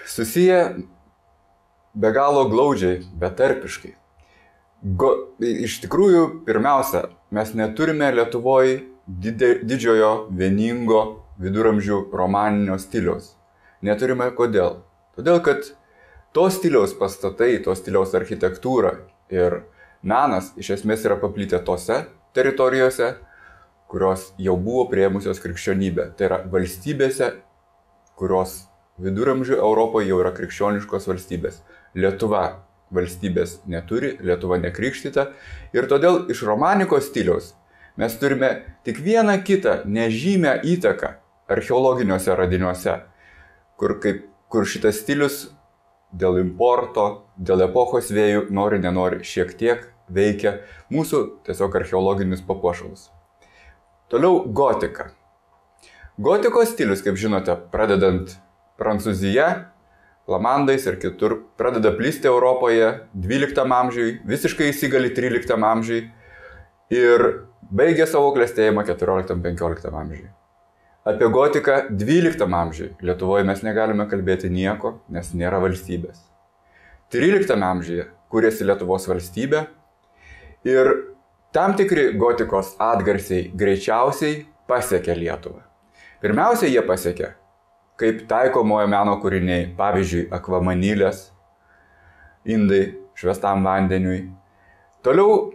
susiję be galo glaudžiai, betarpiškai. Iš tikrųjų, pirmiausia, mes neturime Lietuvoje didžiojo vieningo viduramžių romaninio stiliaus. Neturime kodėl? Todėl, kad to stiliaus pastatai, to stiliaus architektūra ir menas iš esmės yra paplitę tose teritorijose, kurios jau buvo priėmusios krikščionybę. Tai yra valstybėse, kurios viduramžių Europoje jau yra krikščioniškos valstybės. Lietuva valstybės neturi, Lietuva nekrikštyta ir todėl iš romanikos stiliaus mes turime tik vieną kitą nežymę įtaką archeologiniuose radiniuose, kur šitas stilius dėl importo, dėl epochos vėjų, nenori, šiek tiek veikia mūsų tiesiog archeologinius papuošalus. Toliau gotika. Gotikos stilius, kaip žinote, pradedant Prancūzija, Flamandais ir kitur, pradeda plisti Europoje 12 amžiui, visiškai įsigali 13 amžiui ir baigia savo klestėjimą 14-15 amžiui. Apie gotiką 12 amžiui Lietuvoje mes negalime kalbėti nieko, nes nėra valstybės. 13 amžiuje kūrėsi Lietuvos valstybė ir tam tikri gotikos atgarsiai greičiausiai pasiekė Lietuvą. Pirmiausia, jie pasiekė kaip taikomojo meno kūriniai, pavyzdžiui, akvamanilės, indai švestam vandeniui. Toliau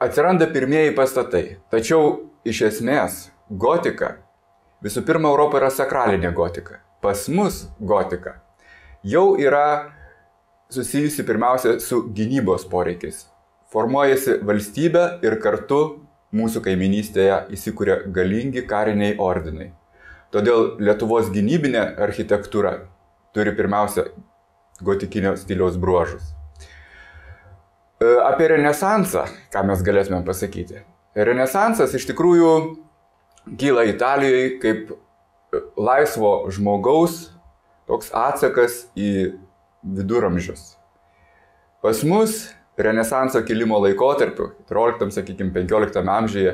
atsiranda pirmieji pastatai. Tačiau iš esmės gotika, visų pirma, Europoje yra sakralinė gotika. Pas mus gotika jau yra susijusi pirmiausia su gynybos poreikiais. Formuojasi valstybė ir kartu mūsų kaiminystėje įsikuria galingi kariniai ordinai. Todėl Lietuvos gynybinė architektūra turi pirmiausia gotikinio stiliaus bruožus. Apie Renesansą, ką mes galėtume pasakyti. Renesansas iš tikrųjų kyla Italijoje kaip laisvo žmogaus toks atsakas į viduramžius. Pas mus Renesanso kilimo laikotarpiu, 14-15 amžiuje,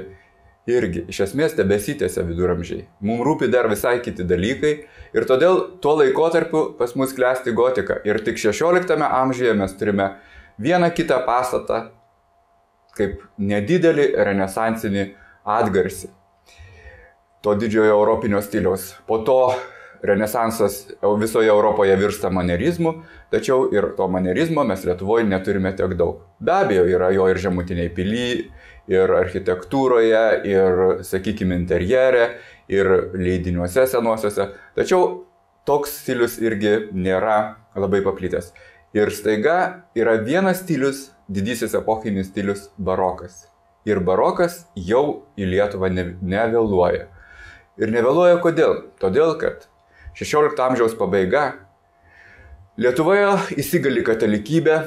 irgi iš esmės tebesitęsia viduramžiai. Mums rūpi dar visai kiti dalykai ir todėl tuo laikotarpiu pas mus klesti gotika. Ir tik 16 amžiuje mes turime vieną kitą pastatą kaip nedidelį renesansinį atgarsį to didžiojo europinio stiliaus. Po to Renesansas visoje Europoje virsta manierizmu, tačiau ir to manierizmo mes Lietuvoje neturime tiek daug. Be abejo, yra jo ir žemutiniai pily, ir architektūroje, ir, sakykime, interjere, ir leidiniuose senuosiuose. Tačiau toks stilius irgi nėra labai paplitęs. Ir staiga yra vienas stilius, didysis epochinis stilius - barokas. Ir barokas jau į Lietuvą nevėluoja. Ir nevėluoja kodėl? Todėl, kad 16 amžiaus pabaiga Lietuvoje įsigali katalikybė,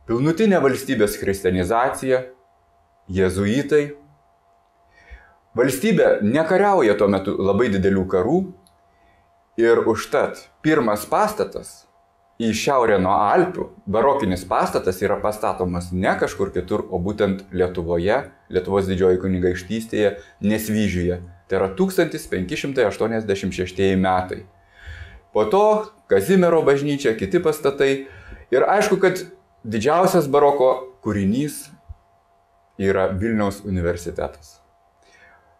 pilnutinė valstybės kristianizacija, jėzuitai. Valstybė nekariauja tuo metu labai didelių karų ir užtat pirmas pastatas į šiaurę nuo Alpių, barokinis pastatas yra pastatomas ne kažkur kitur, o būtent Lietuvoje, Lietuvos didžioji kunigaikštystėje, Nesvyžiuje. Tai yra 1586 metai. Po to Kazimiero bažnyčia, kiti pastatai. Ir aišku, kad didžiausias baroko kūrinys yra Vilniaus universitetas.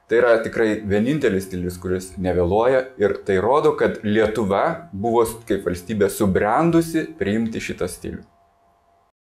Tai yra tikrai vienintelis stilius, kuris nevėluoja ir tai rodo, kad Lietuva buvo kaip valstybė subrendusi priimti šitą stilių.